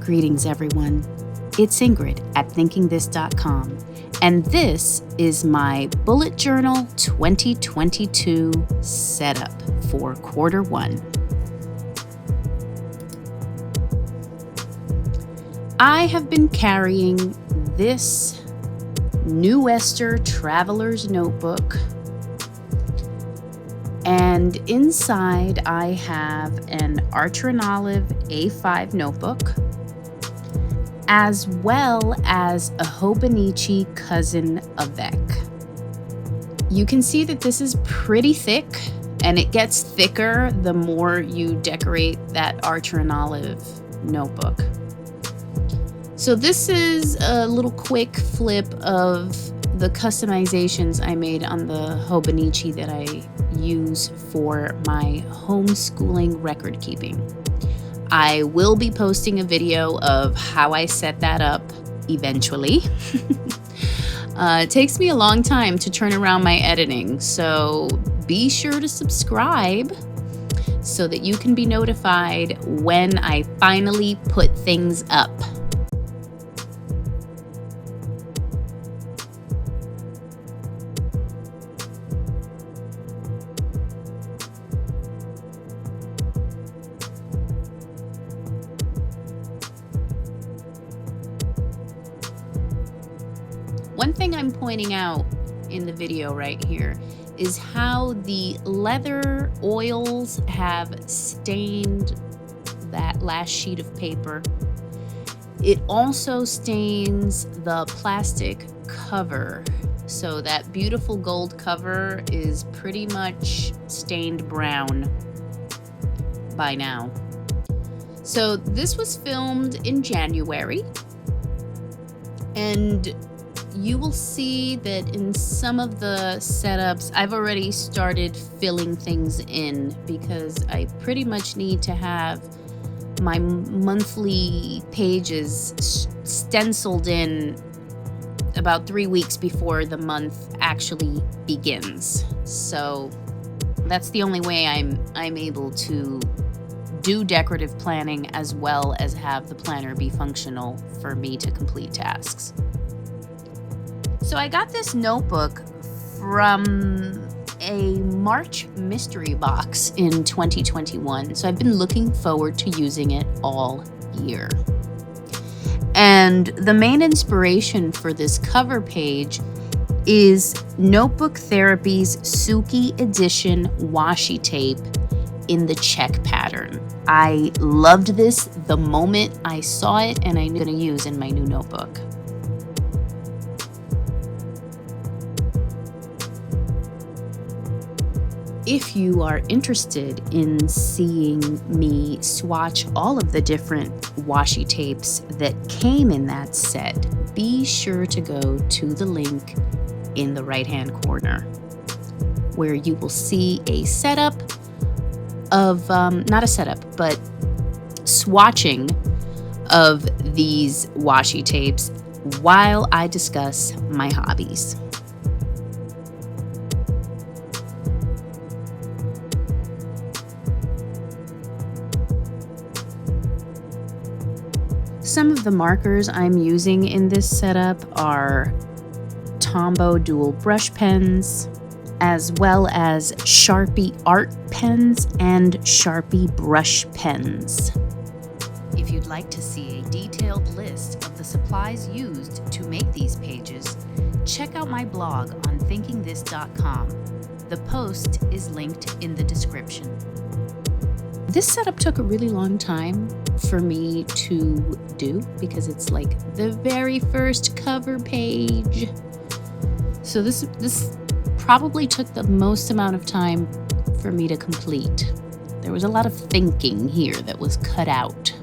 Greetings, everyone. It's Ingrid at thinkingthis.com, and this is my Bullet Journal 2022 setup for quarter one. I have been carrying this New Esther Traveler's Notebook, and inside I have an Archer and Olive A5 notebook, as well as a Hobonichi Cousin Avec. You can see that this is pretty thick, and it gets thicker the more you decorate that Archer and Olive notebook. So this is a little quick flip of the customizations I made on the Hobonichi that I use for my homeschooling record keeping. I will be posting a video of how I set that up eventually. It takes me a long time to turn around my editing, so be sure to subscribe so that you can be notified when I finally put things up. One thing I'm pointing out in the video right here is how the leather oils have stained that last sheet of paper. It also stains the plastic cover. So that beautiful gold cover is pretty much stained brown by now. So this was filmed in January, and you will see that in some of the setups, I've already started filling things in because I pretty much need to have my monthly pages stenciled in about 3 weeks before the month actually begins. So that's the only way I'm able to do decorative planning as well as have the planner be functional for me to complete tasks. So I got this notebook from a March mystery box in 2021. So I've been looking forward to using it all year. And the main inspiration for this cover page is Notebook Therapy's Suki Edition washi tape in the check pattern. I loved this the moment I saw it, and I'm going to use in my new notebook. If you are interested in seeing me swatch all of the different washi tapes that came in that set, be sure to go to the link in the right-hand corner, where you will see a setup of, not a setup, but swatching of these washi tapes while I discuss my hobbies. Some of the markers I'm using in this setup are Tombow dual brush pens, as well as Sharpie art pens and Sharpie brush pens. If you'd like to see a detailed list of the supplies used to make these pages, check out my blog on thinkingthis.com. The post is linked in the description. This setup took a really long time for me to do because it's like the very first cover page. So this probably took the most amount of time for me to complete. There was a lot of thinking here that was cut out.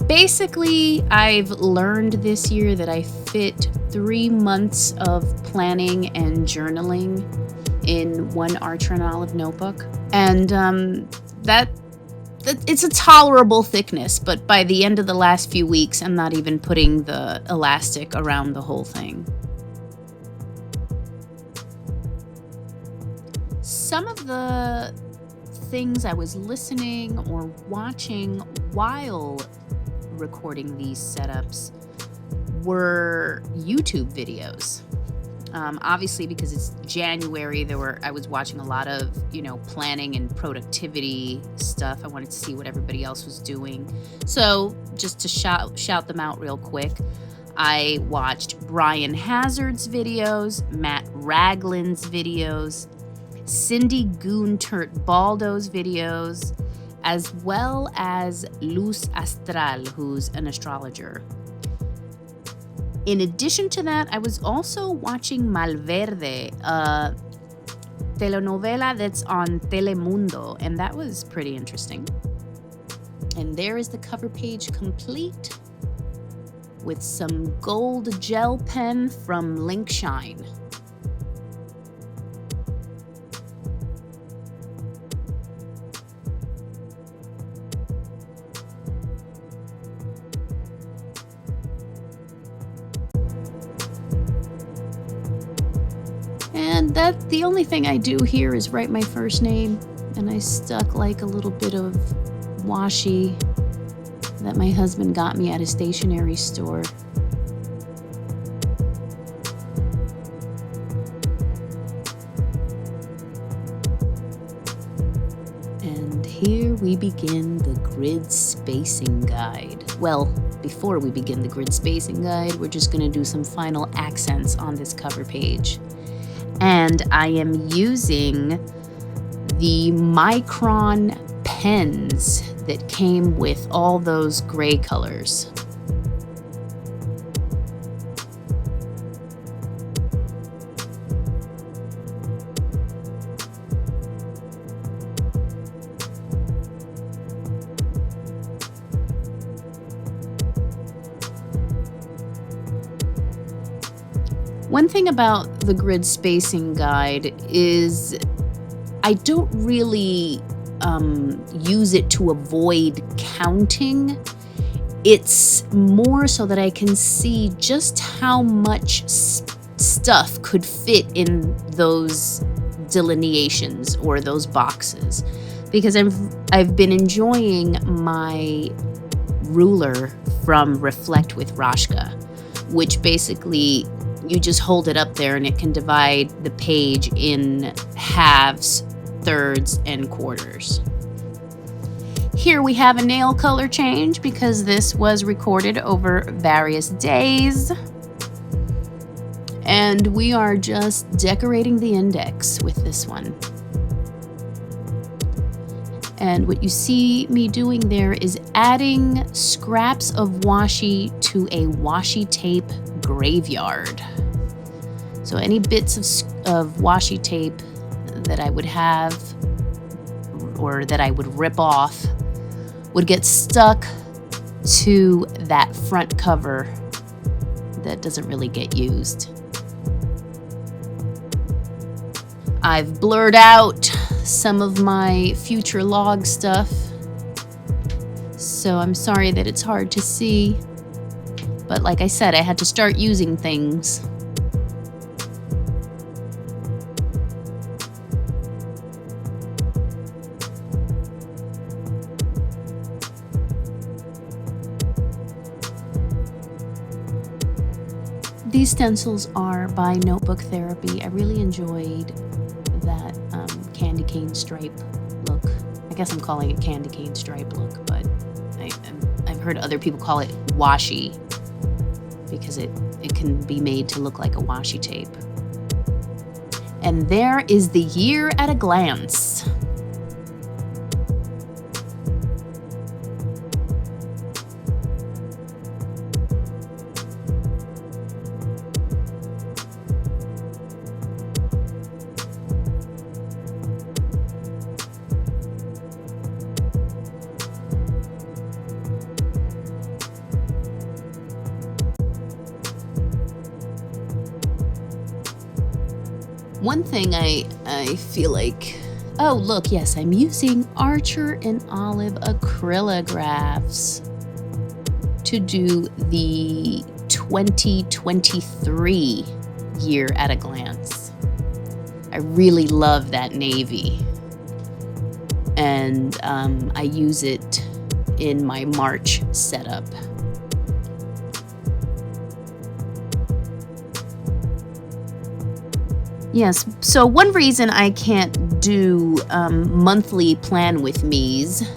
Basically, I've learned this year that I fit 3 months of planning and journaling in one Archer and Olive notebook. And that it's a tolerable thickness, but by the end of the last few weeks, I'm not even putting the elastic around the whole thing. Some of the things I was listening or watching while recording these setups were YouTube videos. Obviously, because it's January, I was watching a lot of, planning and productivity stuff. I wanted to see what everybody else was doing. So just to shout them out real quick, I watched Brian Hazard's videos, Matt Ragland's videos, Cindy Guntert Baldo's videos, as well as Luz Astral, who's an astrologer. In addition to that, I was also watching Malverde, a telenovela that's on Telemundo, and that was pretty interesting. And there is the cover page complete with some gold gel pen from Linkshine. And the only thing I do here is write my first name, and I stuck like a little bit of washi that my husband got me at a stationery store. And here we begin the grid spacing guide. Well, before we begin the grid spacing guide, we're just going to do some final accents on this cover page. And I am using the Micron pens that came with all those gray colors. One thing about the grid spacing guide is I don't really use it to avoid counting. It's more so that I can see just how much stuff could fit in those delineations or those boxes, because I've been enjoying my ruler from Reflect with Rashka, which basically you just hold it up there and it can divide the page in halves, thirds, and quarters. Here we have a nail color change because this was recorded over various days. And we are just decorating the index with this one. And what you see me doing there is adding scraps of washi to a washi tape graveyard. So any bits of washi tape that I would have or that I would rip off would get stuck to that front cover that doesn't really get used. I've blurred out some of my future log stuff, so I'm sorry that it's hard to see. But like I said, I had to start using things. These stencils are by Notebook Therapy. I really enjoyed that candy cane stripe look. I guess I'm calling it candy cane stripe look, but I've heard other people call it washi because it can be made to look like a washi tape. And there is the year at a glance. One thing I feel like, oh look, yes, I'm using Archer and Olive acrylographs to do the 2023 year at a glance. I really love that navy. and I use it in my March setup. Yes, so one reason I can't do monthly plan with me's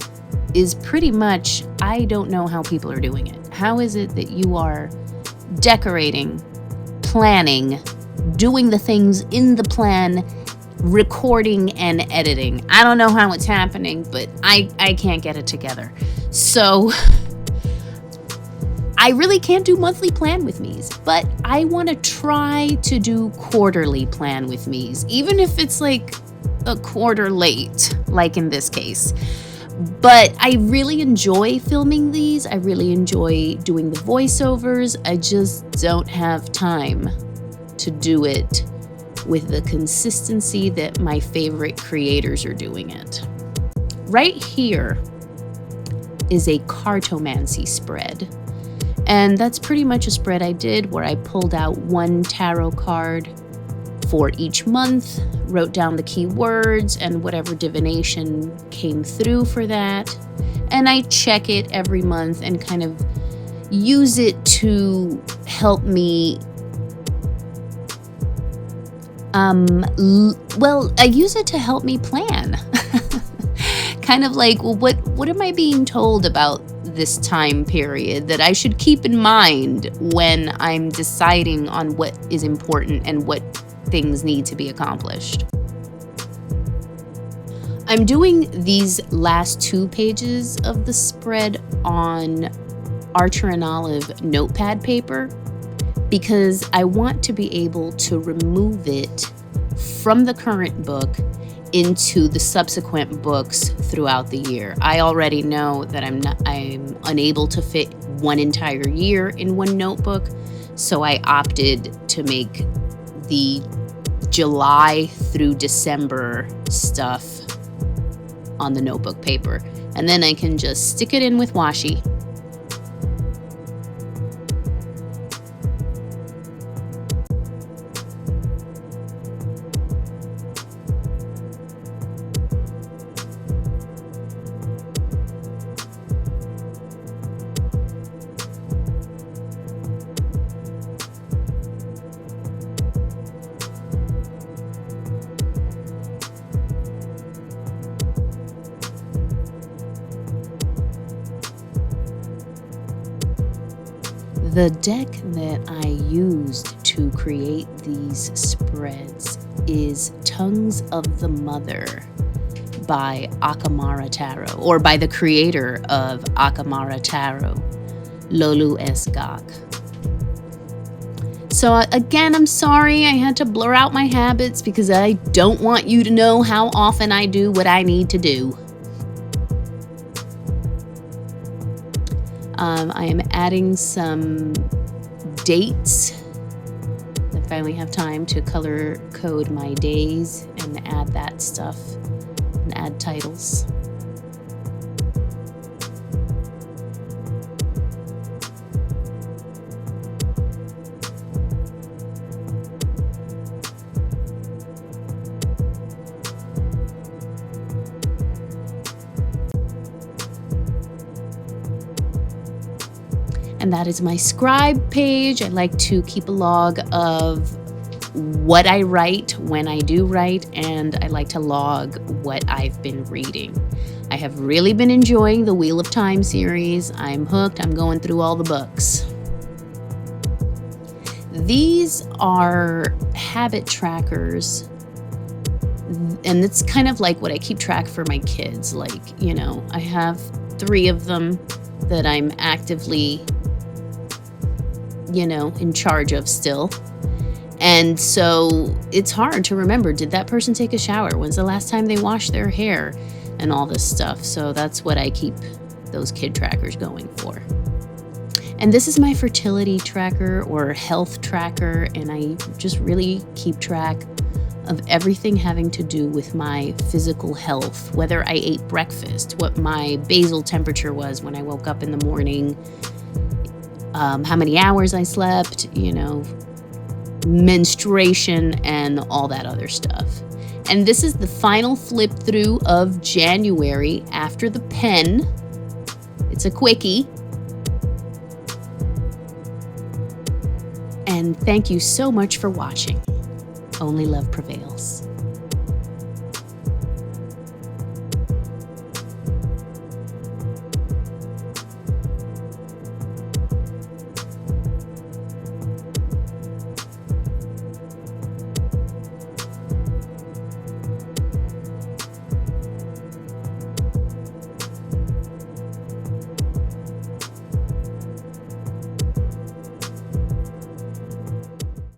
is pretty much I don't know how people are doing it. How is it that you are decorating, planning, doing the things in the plan, recording and editing? I don't know how it's happening, but I can't get it together. So I really can't do monthly plan with me's, but I want to try to do quarterly plan with me's, even if it's like a quarter late, like in this case. But I really enjoy filming these. I really enjoy doing the voiceovers. I just don't have time to do it with the consistency that my favorite creators are doing it. Right here is a Cartomancy spread. And that's pretty much a spread I did where I pulled out one tarot card for each month, wrote down the keywords and whatever divination came through for that. And I check it every month and kind of use it to help me. I use it to help me plan. Kind of like, well, what am I being told about this time period that I should keep in mind when I'm deciding on what is important and what things need to be accomplished. I'm doing these last 2 pages of the spread on Archer and Olive notepad paper because I want to be able to remove it from the current book into the subsequent books throughout the year. I already know that I'm unable to fit one entire year in one notebook, so I opted to make the July through December stuff on the notebook paper, and then I can just stick it in with washi. The deck that I used to create these spreads is Tongues of the Mother by Akamara Tarot, or by the creator of Akamara Tarot, Lulu S. Gok. So again, I'm sorry I had to blur out my habits because I don't want you to know how often I do what I need to do. I am adding some dates. I finally have time to color code my days and add that stuff and add titles. And that is my scribe page. I like to keep a log of what I write when I do write, and I like to log what I've been reading. I have really been enjoying the Wheel of Time series. I'm hooked. I'm going through all the books. These are habit trackers, and it's kind of like what I keep track for my kids. Like, you know, I have 3 of them that I'm actively, you know, in charge of still. And so it's hard to remember, did that person take a shower? When's the last time they washed their hair? And all this stuff. So that's what I keep those kid trackers going for. And this is my fertility tracker or health tracker. And I just really keep track of everything having to do with my physical health, whether I ate breakfast, what my basal temperature was when I woke up in the morning, how many hours I slept, you know, menstruation and all that other stuff. And this is the final flip through of January after the pen. It's a quickie. And thank you so much for watching. Only love prevails.